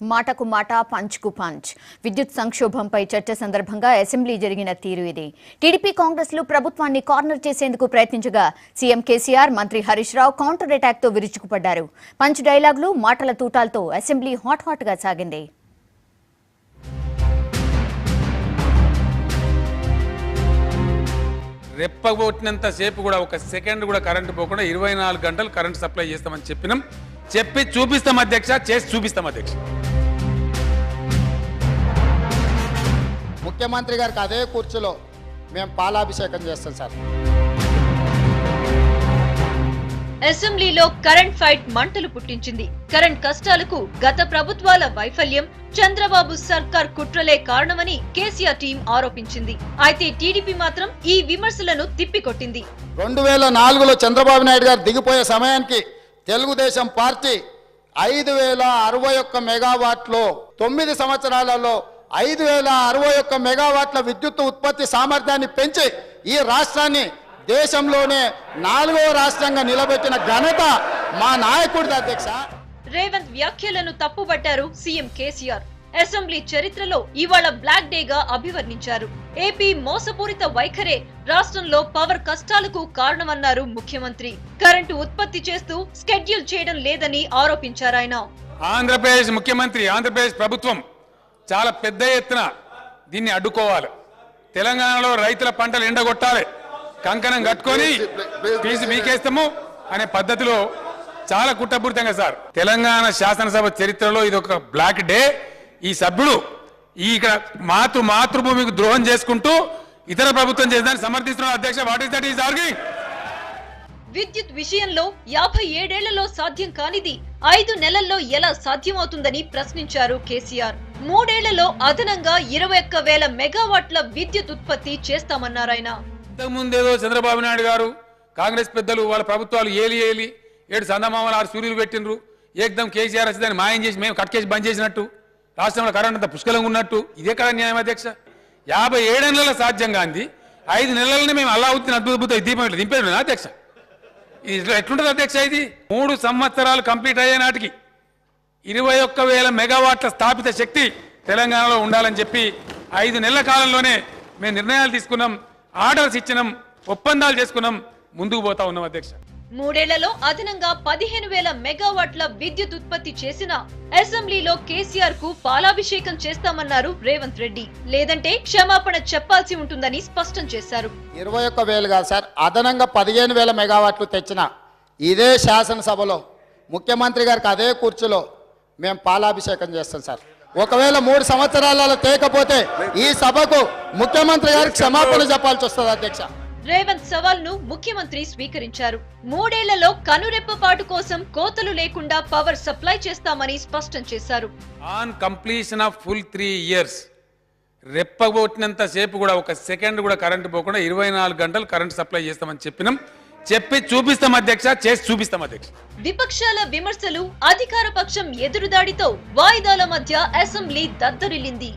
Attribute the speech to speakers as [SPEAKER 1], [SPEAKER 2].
[SPEAKER 1] మాటకు మాట పంచ్కు పంచ్. విద్యుత్ సంక్షోభంపై చర్చ సందర్భంగా అసెంబ్లీ జరిగిన తీరు ఇది. టీడీపీ కాంగ్రెస్లు ప్రభుత్వాన్ని కార్నర్ చేసేందుకు ప్రయత్నించగా సీఎం కేసీఆర్, మంత్రి హరీష్ రావు కౌంటర్ అటాక్తో విరుచుకుపడ్డారు. పంచ్ డైలాగులు, మాటల తూటాలతో అసెంబ్లీ హాట్గా సాగింది.
[SPEAKER 2] రెప్పగొట్టినంత సేపు కూడా ఒక సెకండ్ కూడా కరెంటు పోకుండా 24 గంటలు కరెంట్ సప్లై చేస్తామని చెప్పినాం. చెప్పి చూపిస్తాం అధ్యక్ష, చేసి చూపిస్తాం అధ్యక్ష.
[SPEAKER 3] ముఖ్యమంత్రి గారికి అదే కూర్చులో మేము పాలాభిషేకం చేస్తాం సార్.
[SPEAKER 4] అసెంబ్లీలో కరెంట్ ఫైట్ మంటలు పుట్టించింది. కరెంట్ కష్టాలకు గత ప్రభుత్వాల వైఫల్యం, చంద్రబాబు సర్కార్ కుట్రలే కారణమని కేసీఆర్ టీం ఆరోపించింది. అయితే టీడీపీ మాత్రం ఈ విమర్శలను తిప్పికొట్టింది.
[SPEAKER 3] 2004లో చంద్రబాబు నాయుడు గారు దిగిపోయే సమయానికి తెలుగుదేశం పార్టీ 5061 మెగావాట్లు 9 సంవత్సరాలలో 5061 మెగావాట్ల విద్యుత్ ఉత్పత్తి సామర్థ్యాన్ని పెంచి ఈ రాష్ట్రాన్ని దేశంలోనే 4వ రాష్ట్రంగా నిలబెట్టిన ఘనత మా నాయకుడిది అధ్యక్ష.
[SPEAKER 4] రేవంత్ వ్యాఖ్యలను తప్పుబట్టారు సీఎం కేసీఆర్. అసెంబ్లీ చరిత్రలో ఇవాళ బ్లాక్ డేగా అభివర్ణించారు. ఏపీ మోసపూరిత వైఖరే రాష్ట్రంలో పవర్ కష్టాలకు కారణమన్నారు ముఖ్యమంత్రి. కరెంటు ఉత్పత్తి చేస్తూ స్కెడ్యూల్ చేయడం లేదని ఆరోపించారాయన.
[SPEAKER 2] ఆంధ్రప్రదేశ్ ముఖ్యమంత్రి, ఆంధ్రప్రదేశ్ ప్రభుత్వం చాలా పెద్ద ఎత్తున దీన్ని అడ్డుకోవాలి. తెలంగాణలో రైతుల పంటలు ఎండగొట్టాలి, కంకణం కట్టుకొని ఫీజు మీకేస్తాము అనే పద్ధతిలో చాలా కుట్రపూరితంగా సార్. తెలంగాణ శాసనసభ చరిత్రలో ఇది ఒక బ్లాక్ డే. ఈ సభ్యుడు ఇక్కడ మాతృభూమికి ద్రోహం చేసుకుంటూ ఇతర ప్రభుత్వం చేసేదాన్ని సమర్థిస్తున్నారు అధ్యక్ష. What is that is arguing?
[SPEAKER 4] విద్యుత్ విషయంలో 57 ఏళ్లలో సాధ్యం కానిది 5 నెలల్లో ఎలా సాధ్యమవుతుందని ప్రశ్నించారు కేసీఆర్. 3 ఏళ్లలో అదనంగా 21,000 మెగావాట్ల విద్యుత్ ఉత్పత్తి చేస్తామన్నారాయన.
[SPEAKER 2] ఇంతకుముందేదో చంద్రబాబు నాయుడు గారు, కాంగ్రెస్ పెద్దలు, వాళ్ళ ప్రభుత్వాలు ఏలి 7 చందమామలు 6 సూర్యులు పెట్టినరు. ఏకదం కేసీఆర్ వచ్చి దాన్ని మాయం చేసి మేము కట్కేసి బంద్ చేసినట్టు, రాష్ట్రంలో కరెంట్ అంతా పుష్కలంగా ఉన్నట్టు. ఇదే కదా న్యాయం అధ్యక్ష? 57 నెలల సాధ్యం కాంది 5 నెలలని మేము అల్లావుద్దీన్ అద్భుత దీపం ఇట్లా దింపేది అధ్యక్ష. ఇది ఎట్లుంటుంది అధ్యక్ష? ఇది 3 సంవత్సరాలు కంప్లీట్ అయ్యే నాటికి 21,000 మెగావాట్ల స్థాపిత శక్తి తెలంగాణలో ఉండాలని చెప్పి 5 నెలల కాలంలోనే మేము నిర్ణయాలు తీసుకున్నాం, ఆర్డర్స్ ఇచ్చినాం, ఒప్పందాలు చేసుకున్నాం, ముందుకు పోతా ఉన్నాం అధ్యక్ష.
[SPEAKER 4] 3 ఏళ్లలో అదనంగా 15,000 మెగావాట్ల విద్యుత్ ఉత్పత్తి చేసిన అసెంబ్లీలో కేసీఆర్ కు పాలాభిషేకం చేస్తామన్నారు రేవంత్ రెడ్డి. లేదంటే క్షమాపణ చెప్పాల్సి ఉంటుందని స్పష్టం చేశారు.
[SPEAKER 3] 21,000 కాదు సార్, అదనంగా 15,000 మెగావాట్లు తెచ్చిన ఇదే శాసనసభలో ముఖ్యమంత్రి గారికి అదే కూర్చులో మేము పాలాభిషేకం చేస్తాం సార్. ఒకవేళ 3 సంవత్సరాలలో తేకపోతే ఈ సభకు ముఖ్యమంత్రి గారికి క్షమాపణ చెప్పాల్సి వస్తుంది అధ్యక్ష.
[SPEAKER 4] రేవంత్ సవాల్ ను ముఖ్యమంత్రి స్వీకరించారు. 3 ఏళ్లలో కనురెప్పపాటు కోసం కోతలు లేకుండా పవర్ సప్లై చేస్తామని స్పష్టం చేశారు.
[SPEAKER 2] On completion of full 3 years రెప్పగొట్టినంత సేపు కూడా ఒక సెకండ్ కూడా కరెంటు పోకుండా 24 గంటలు కరెంట్ సప్లై చేస్తామని చెప్పినాం. చెప్పి చూపిస్తాం అధ్యక్ష, చేసి చూపిస్తాం అధ్యక్ష.
[SPEAKER 4] విపక్షాల విమర్శలు, అధికార పక్షం ఎదురుదాడితో వాయిదాల మధ్య అసెంబ్లీ దద్దరిల్లింది.